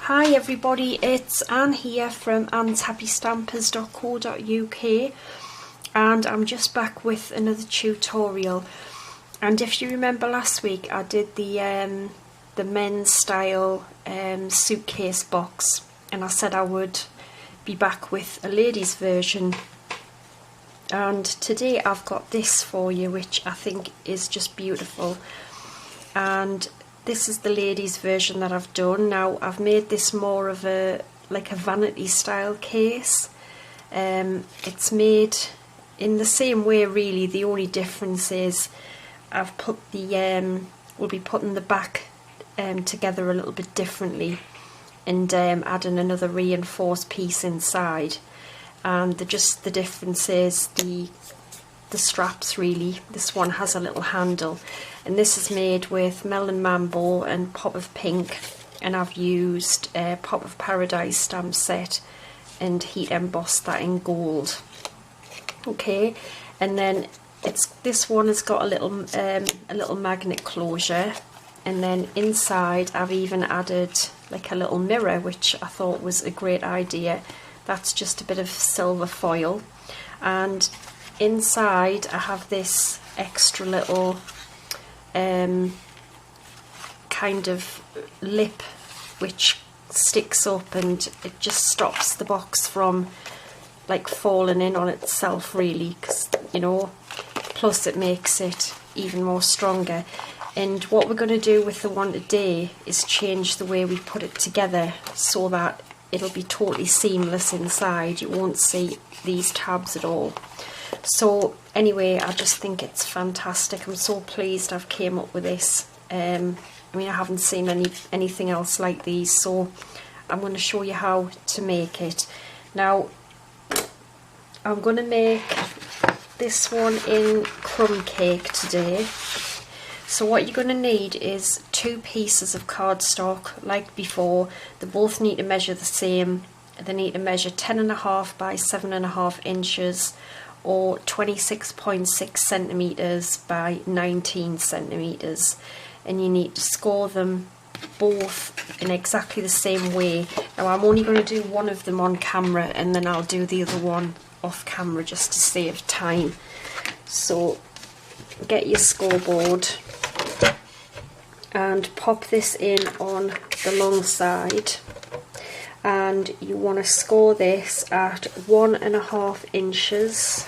Hi everybody, it's Anne here from annshappystampers.co.uk and I'm just back with another tutorial. And if you remember last week I did the men's style suitcase box, and I said I would be back with a ladies version, and today I've got this for you which I think is just beautiful. And this is the ladies version that I've done. Now I've made this more of a vanity style case. It's made in the same way really. The only difference is I've put the we'll be putting the back together a little bit differently and adding another reinforced piece inside. And the difference is the straps really. This one has a little handle, and this is made with Melon Mambo and Pop of Pink, and I've used Pop of Paradise stamp set and heat embossed that in gold. Okay, and then this one has got a little magnet closure, and then inside I've even added like a little mirror, which I thought was a great idea. That's just a bit of silver foil, and inside I have this extra little kind of lip which sticks up, and it just stops the box from like falling in on itself really, because plus it makes it even more stronger. And what we're going to do with the one today is change the way we put it together so that it'll be totally seamless inside. You won't see these tabs at all. So anyway, I just think it's fantastic. I'm so pleased I've came up with this. I mean, I haven't seen anything else like these, so I'm going to show you how to make it. Now I'm going to make this one in crumb cake today. So what you're going to need is 2 pieces of cardstock like before. They both need to measure the same. They need to measure 10.5 by 7.5 inches or 26.6 centimetres by 19 centimetres, and you need to score them both in exactly the same way. Now I'm only going to do one of them on camera, and then I'll do the other one off camera just to save time. So get your scoreboard and pop this in on the long side, and you want to score this at 1.5 inches,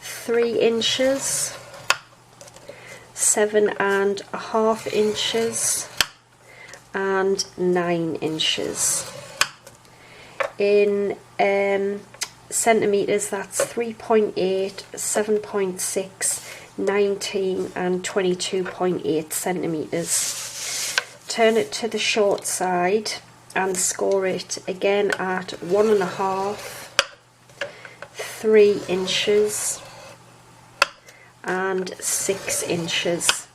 3 inches, 7.5 inches and 9 inches. In centimetres, that's 3.8, 7.6, 19 and 22.8 centimetres. Turn it to the short side and score it again at 1.5, 3 inches and 6 inches,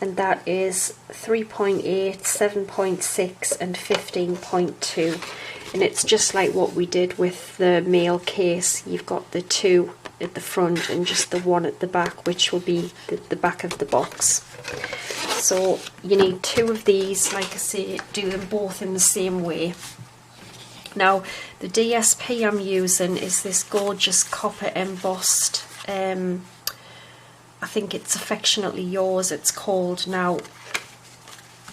and that is 3.8, 7.6 and 15.2. and it's just like what we did with the male case. You've got the 2 at the front and just the 1 at the back, which will be the back of the box. So you need 2 of these, like I say, do them both in the same way. Now the DSP I'm using is this gorgeous copper embossed, I think it's Affectionately Yours it's called. Now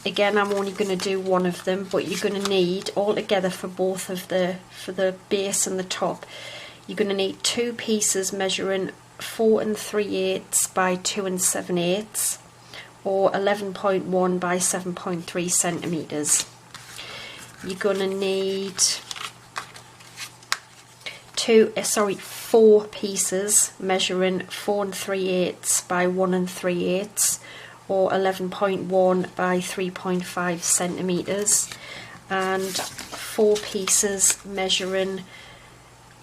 again, I'm only going to do one of them, but you're going to need altogether for both of the base and the top, you're going to need 2 pieces measuring 4 3/8 by 2 7/8 or 11.1 by 7.3 centimetres. You're going to need 4 pieces measuring 4 3/8 by 1 3/8 or 11.1 by 3.5 centimetres, and 4 pieces measuring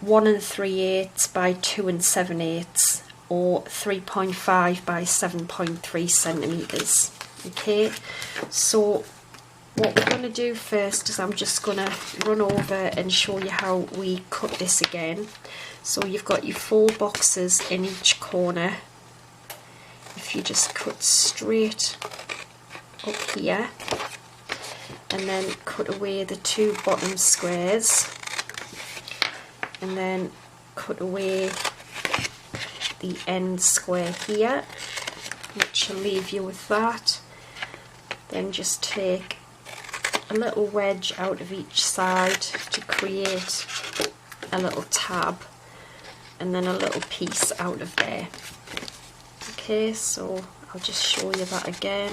1 3/8 by 2 7/8 or 3.5 by 7.3 centimetres. Okay, so what we're going to do first is I'm just going to run over and show you how we cut this again. So you've got your 4 boxes in each corner. If you just cut straight up here, and then cut away the 2 bottom squares, and then cut away the end square here, which will leave you with that. Then just take a little wedge out of each side to create a little tab, and then a little piece out of there. Okay, so I'll just show you that again,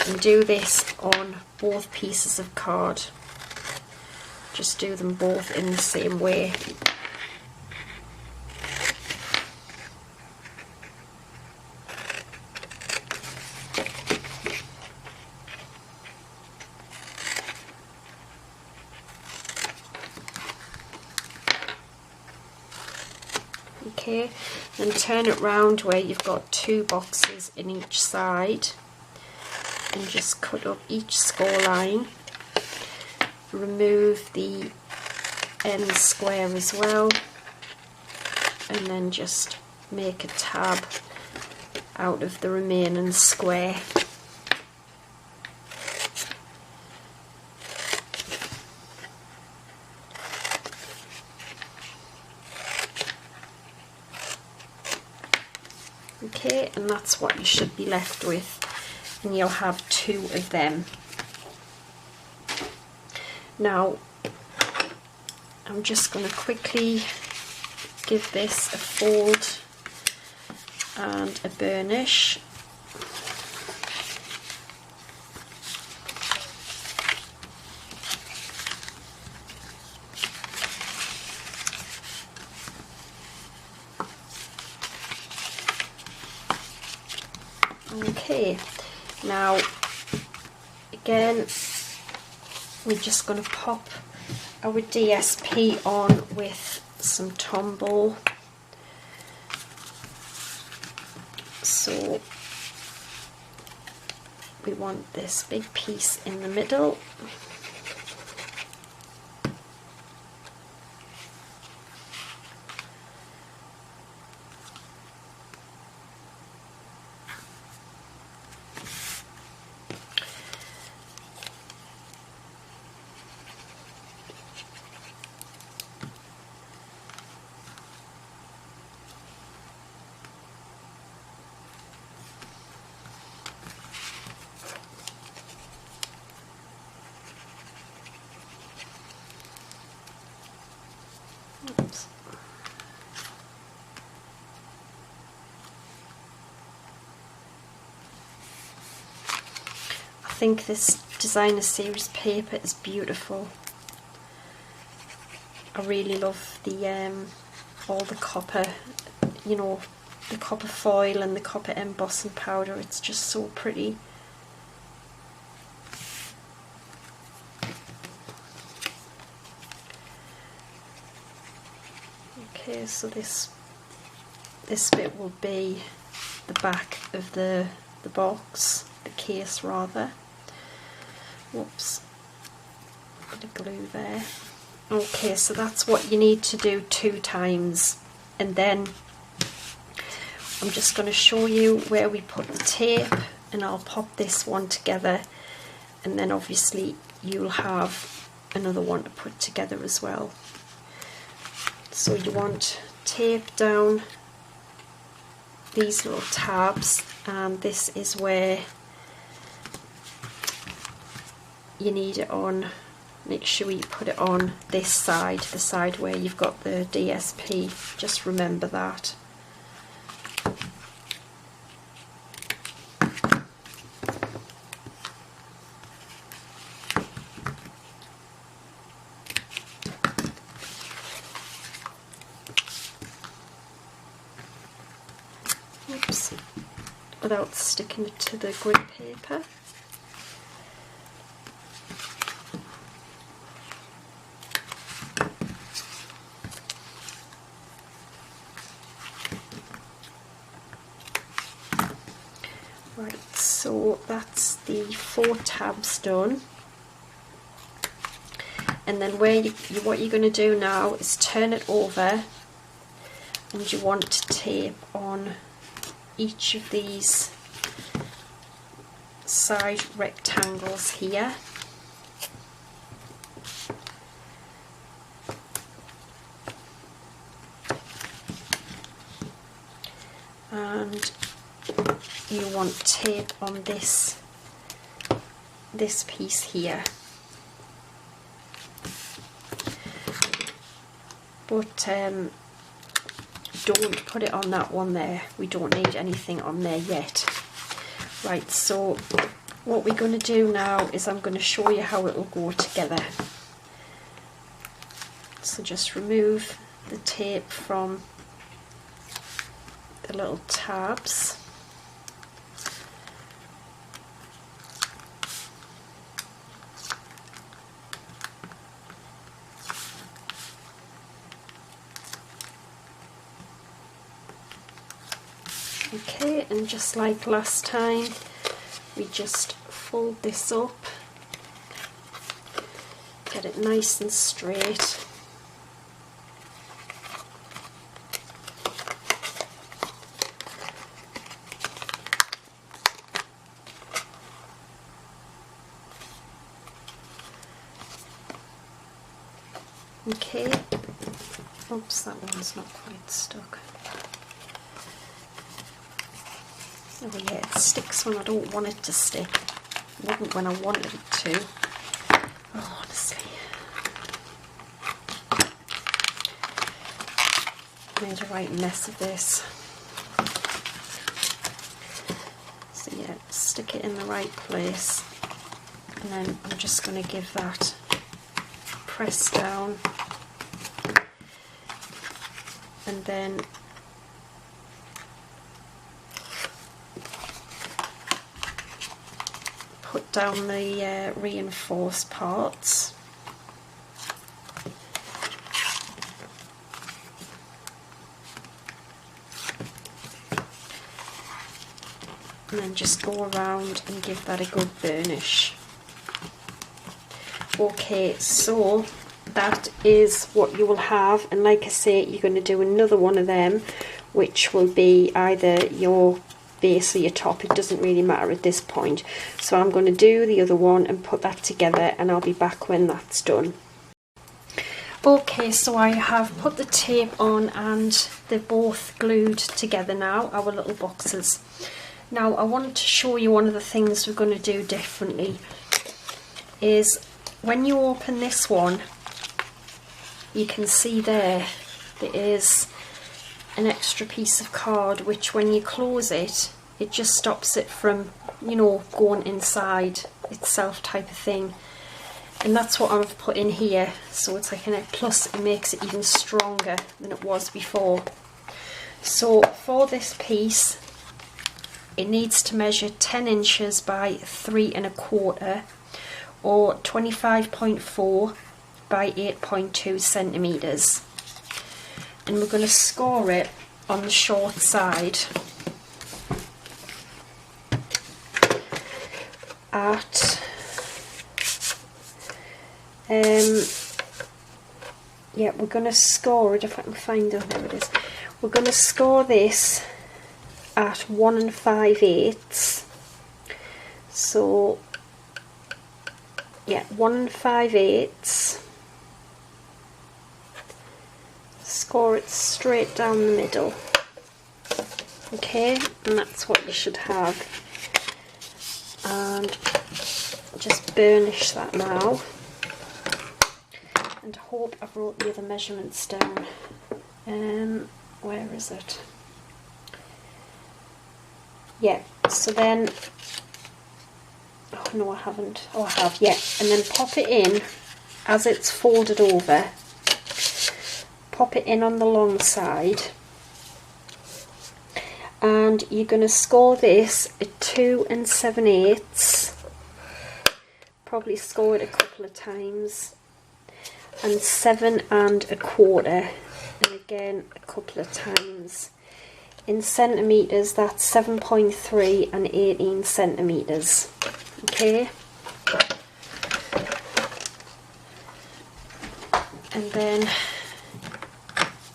and do this on both pieces of card. Just do them both in the same way. Okay, then turn it round where you've got 2 boxes in each side, and just cut up each score line. Remove the end square as well, and then just make a tab out of the remaining square. Okay, and that's what you should be left with, and you'll have 2 of them. Now, I'm just going to quickly give this a fold and a burnish. Okay, now again we're just going to pop our DSP on with some Tombow. So we want this big piece in the middle. Oops. I think this designer series paper is beautiful. I really love the all the copper, you know, the copper foil and the copper embossing powder. It's just so pretty. Okay, so this bit will be the back of the box, the case rather. Whoops, bit of glue there. Okay, so that's what you need to do 2 times, and then I'm just going to show you where we put the tape, and I'll pop this one together, and then obviously you'll have another one to put together as well. So you want tape down these little tabs, and this is where you need it on. Make sure you put it on this side, the side where you've got the DSP. Just remember that. Oops, without sticking it to the grid paper. Right, so that's the 4 tabs done, and then what you're going to do now is turn it over, and you want to tape on each of these side rectangles here. and you want tape on this piece here, but don't put it on that one there. We don't need anything on there yet. Right, so what we're going to do now is I'm going to show you how it will go together. So just remove the tape from the little tabs. Okay, and just like last time, we just fold this up, get it nice and straight. Okay, oops, that one's not quite stuck. Oh yeah, it sticks when I don't want it to stick. It wouldn't when I wanted it to. Oh, honestly. Made a right mess of this. So yeah, stick it in the right place. And then I'm just going to give that press down. And then put down the reinforced parts. And then just go around and give that a good burnish. Okay, so that is what you will have, and like I say, you're going to do another one of them, which will be either your base or your top. It doesn't really matter at this point. So I'm going to do the other one and put that together, and I'll be back when that's done. Okay, so I have put the tape on and they're both glued together now, our little boxes. Now I wanted to show you one of the things we're going to do differently is when you open this one, you can see there is an extra piece of card, which when you close it, it just stops it from, you know, going inside itself type of thing. And that's what I've put in here, so it's like plus it makes it even stronger than it was before. So for this piece, it needs to measure 10 inches by 3 1/4 or 25.4 by 8.2 centimeters. And we're going to score it on the short side at yeah, we're going to score it, if I can find it, there it is. We're going to score this at 1 5/8. So yeah, 1 5/8. Score it straight down the middle. Okay, and that's what you should have. And just burnish that now. And hope I've wrote the other measurements down. Where is it? Yeah, so then, oh no I haven't, oh I have, yeah, and then pop it in as it's folded over. Pop it in on the long side, and you're going to score this at 2 7/8. Probably score it a couple of times, and 7 1/4, and again a couple of times. In centimetres, that's 7.3 and 18 centimetres. Okay. And then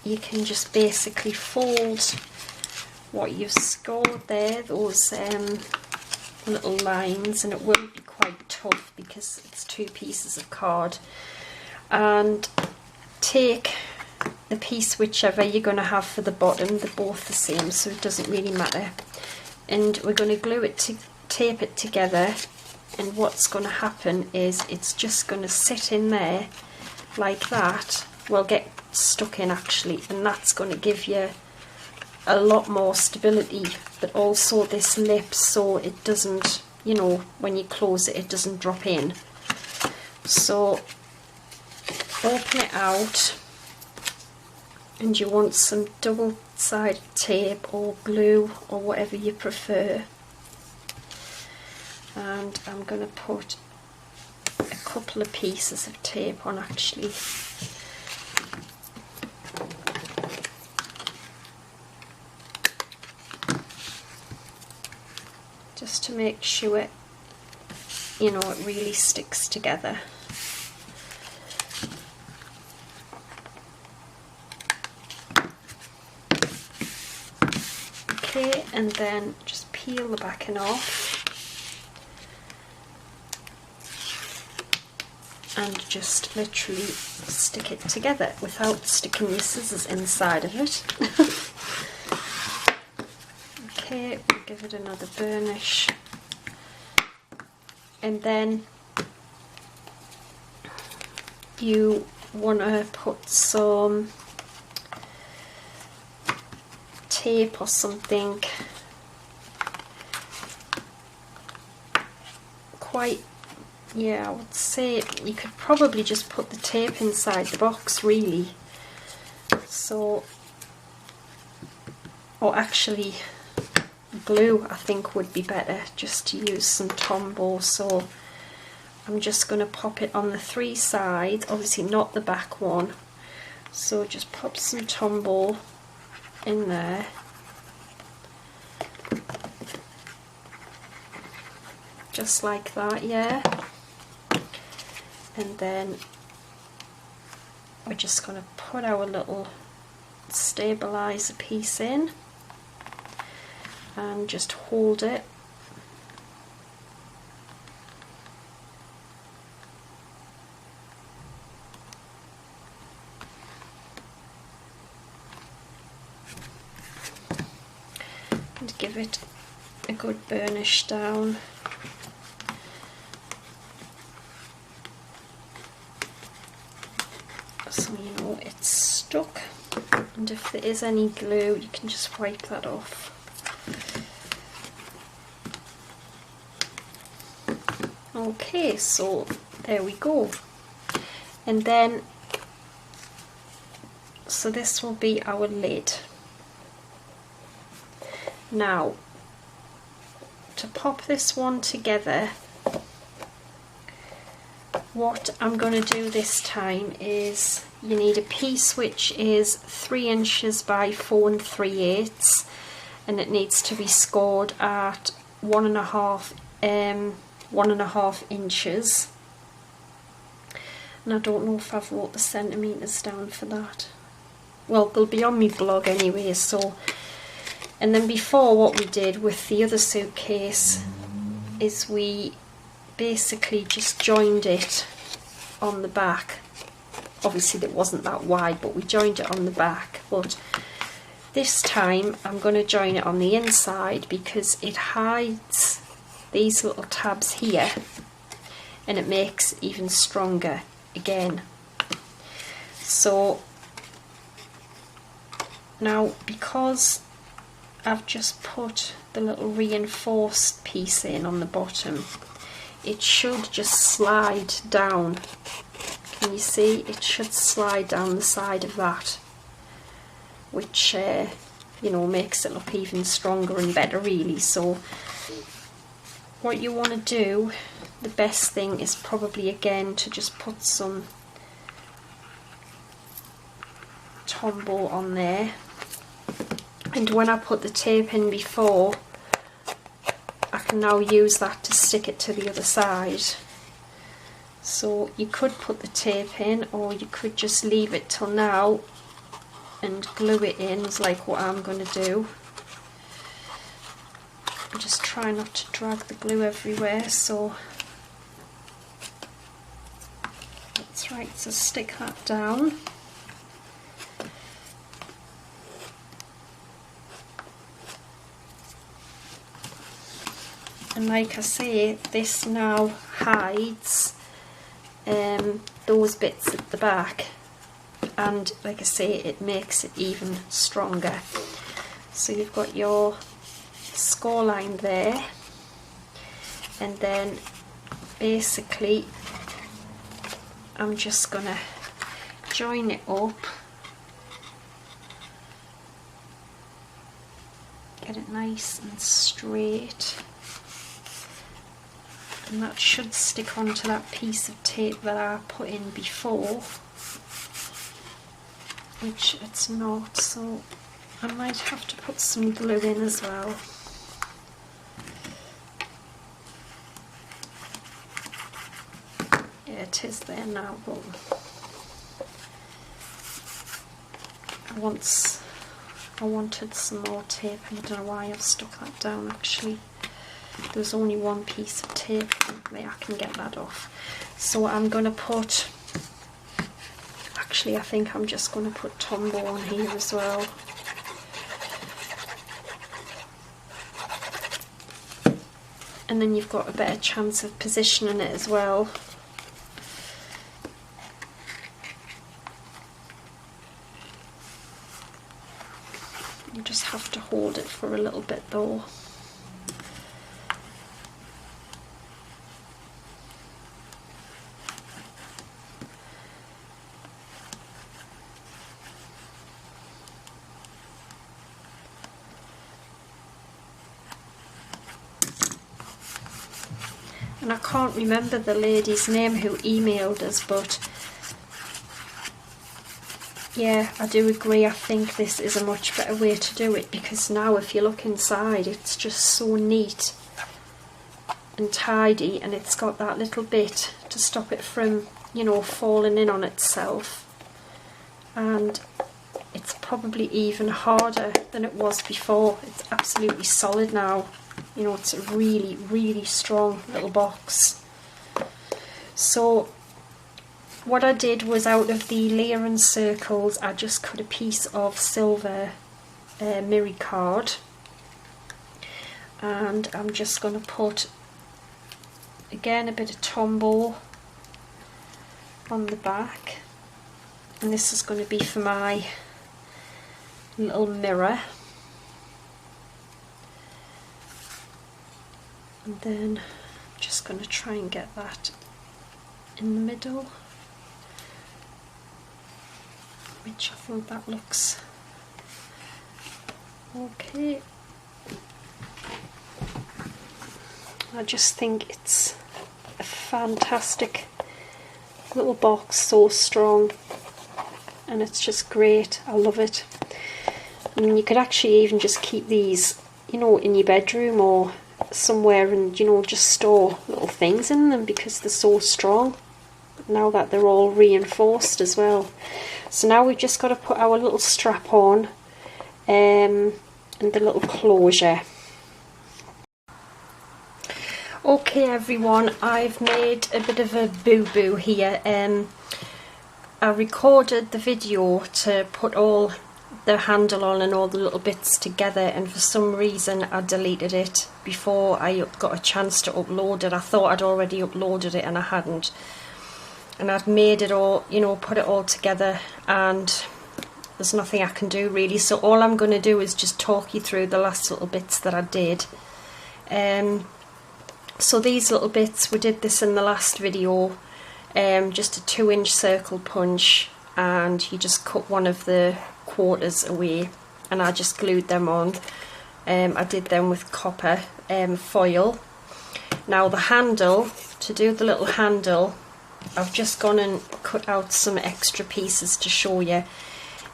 you can just basically fold what you've scored there, those little lines, and it will be quite tough because it's 2 pieces of card, and take the piece, whichever you're going to have for the bottom, they're both the same, so it doesn't really matter. And we're going to glue it to tape it together, and what's going to happen is it's just going to sit in there like that. Well, get stuck in actually, and that's going to give you a lot more stability, but also this lip, so it doesn't, you know, when you close it, it doesn't drop in. So open it out, and you want some double-sided tape or glue or whatever you prefer. And I'm going to put a couple of pieces of tape on actually. Just to make sure, you know, it really sticks together. Okay, and then just peel the backing off. And just literally stick it together without sticking your scissors inside of it. Okay, we'll give it another burnish. And then you want to put some tape or something quite, yeah, I would say you could probably just put the tape inside the box really. So, or actually glue I think would be better, just to use some Tombow. So I'm just going to pop it on the 3 sides, obviously not the back one. So just pop some Tombow in there. Just like that, yeah. And then we're just going to put our little stabilizer piece in and just hold it. And give it a good burnish down. So you know it's stuck, and if there is any glue you can just wipe that off. Okay, so there we go. And then, so this will be our lid. Now, to pop this one together, what I'm going to do this time is you need a piece which is 3 inches by 4 3/8, and it needs to be scored at 1.5 inches. And I don't know if I've wrote the centimetres down for that. Well, they'll be on my blog anyway. So, and then before, what we did with the other suitcase is we basically just joined it on the back. Obviously it wasn't that wide, but we joined it on the back. But this time I'm going to join it on the inside because it hides these little tabs here and it makes it even stronger again. So now, because I've just put the little reinforced piece in on the bottom, it should just slide down. Can you see? It should slide down the side of that, which you know, makes it look even stronger and better really. So what you want to do, the best thing is probably again to just put some Tombow on there. And when I put the tape in before, I can now use that to stick it to the other side. So you could put the tape in, or you could just leave it till now and glue it in, is like what I'm going to do. Just try not to drag the glue everywhere. So that's right, so stick that down. And like I say, this now hides those bits at the back, and like I say, it makes it even stronger. So you've got your score line there, and then basically I'm just gonna join it up, get it nice and straight, and that should stick onto that piece of tape that I put in before, which it's not, so I might have to put some glue in as well. Yeah, it is there now, but I wanted some more tape, and I don't know why I've stuck that down actually. There's only one piece of tape there, I can get that off. So I'm going to put, actually I think I'm just going to put Tombow on here as well. And then you've got a better chance of positioning it as well. You just have to hold it for a little bit though. And I can't remember the lady's name who emailed us, but yeah, I do agree. I think this is a much better way to do it, because now if you look inside, it's just so neat and tidy, and it's got that little bit to stop it from, you know, falling in on itself. And it's probably even harder than it was before. It's absolutely solid now. You know, it's a really, really strong little box. So what I did was, out of the layering circles, I just cut a piece of silver mirror card, and I'm just going to put again a bit of Tombow on the back, and this is going to be for my little mirror. And then I'm just going to try and get that in the middle, which I think that looks okay. I just think it's a fantastic little box, so strong, and it's just great. I love it. And you could actually even just keep these, you know, in your bedroom or somewhere, and, you know, just store little things in them because they're so strong now that they're all reinforced as well. So now we've just got to put our little strap on and the little closure. Okay everyone, I've made a bit of a boo-boo here. I recorded the video to put all the handle on and all the little bits together, and for some reason I deleted it before I got a chance to upload it. I thought I'd already uploaded it and I hadn't, and I'd made it all, you know, put it all together, and there's nothing I can do really. So all I'm going to do is just talk you through the last little bits that I did. So these little bits, we did this in the last video, just a 2-inch circle punch, and you just cut one of the quarters away, and I just glued them on. I did them with copper foil. Now the handle, to do the little handle, I've just gone and cut out some extra pieces to show you.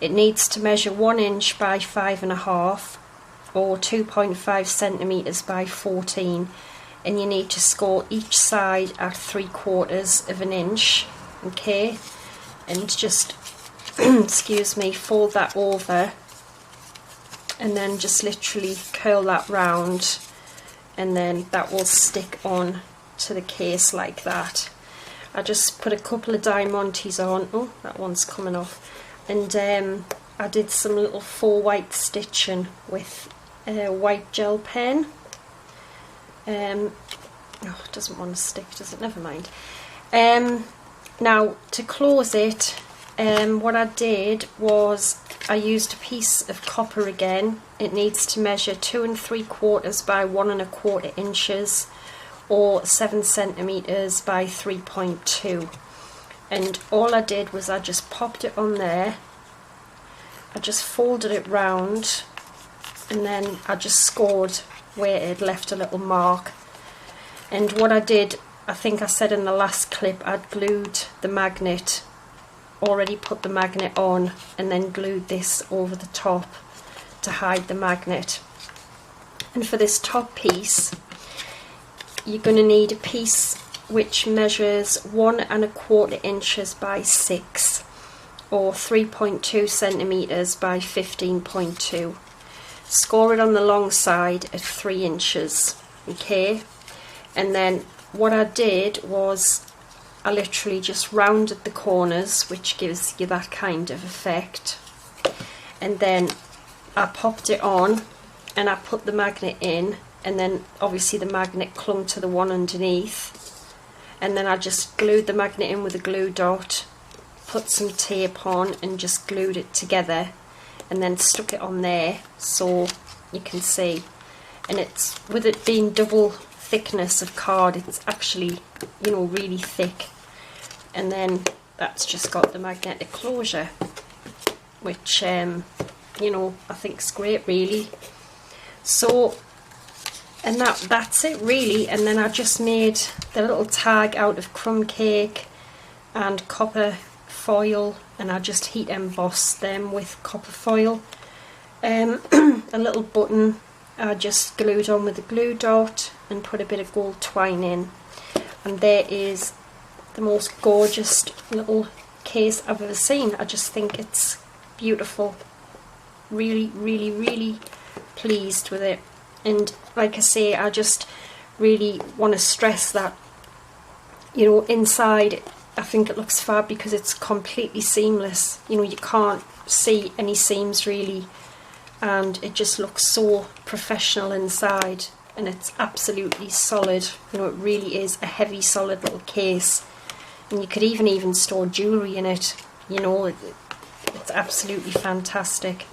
It needs to measure 1 inch by 5.5 or 2.5 centimeters by 14, and you need to score each side at 3/4 of an inch. Okay, and just excuse me, fold that over, and then just literally curl that round, and then that will stick on to the case like that. I just put a couple of diamantes on. Oh, that one's coming off. And I did some little 4 white stitching with a white gel pen. Oh, it doesn't want to stick, does it? Never mind. Now, to close it, what I did was I used a piece of copper again. It needs to measure 2 3/4 by 1 1/4 inches, or 7 centimeters by 3.2. And all I did was I just popped it on there. I just folded it round, and then I just scored where it left a little mark. And what I did, I think I said in the last clip, I'd glued the magnet, already put the magnet on, and then glued this over the top to hide the magnet. And for this top piece, you're going to need a piece which measures 1 1/4 inches by 6, or 3.2 centimeters by 15.2. Score it on the long side at 3 inches, okay? And then what I did was I literally just rounded the corners, which gives you that kind of effect. And then I popped it on and I put the magnet in, and then obviously the magnet clung to the one underneath. And then I just glued the magnet in with a glue dot, put some tape on and just glued it together, and then stuck it on there so you can see. And it's, with it being double thickness of card, it's actually, you know, really thick. And then that's just got the magnetic closure, which you know, I think is great really. So, and that's it really. And then I just made the little tag out of crumb cake and copper foil, and I just heat embossed them with copper foil. A little button I just glued on with a glue dot and put a bit of gold twine in, and there is the most gorgeous little case I've ever seen. I just think it's beautiful. Really, really, really pleased with it. And like I say, I just really want to stress that, you know, inside I think it looks fab because it's completely seamless. You know, you can't see any seams really, and it just looks so professional inside, and it's absolutely solid. You know, it really is a heavy solid little case, and you could even store jewellery in it. You know, it's absolutely fantastic.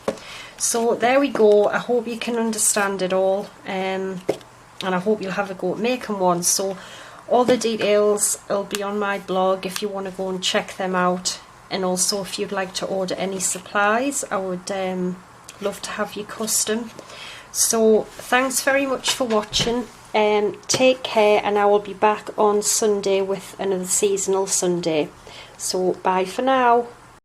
So there we go. I hope you can understand it all, and I hope you'll have a go at making one. So all the details will be on my blog if you want to go and check them out, and also if you'd like to order any supplies, I would love to have you custom. So thanks very much for watching, take care, and I will be back on Sunday with another seasonal Sunday. So bye for now.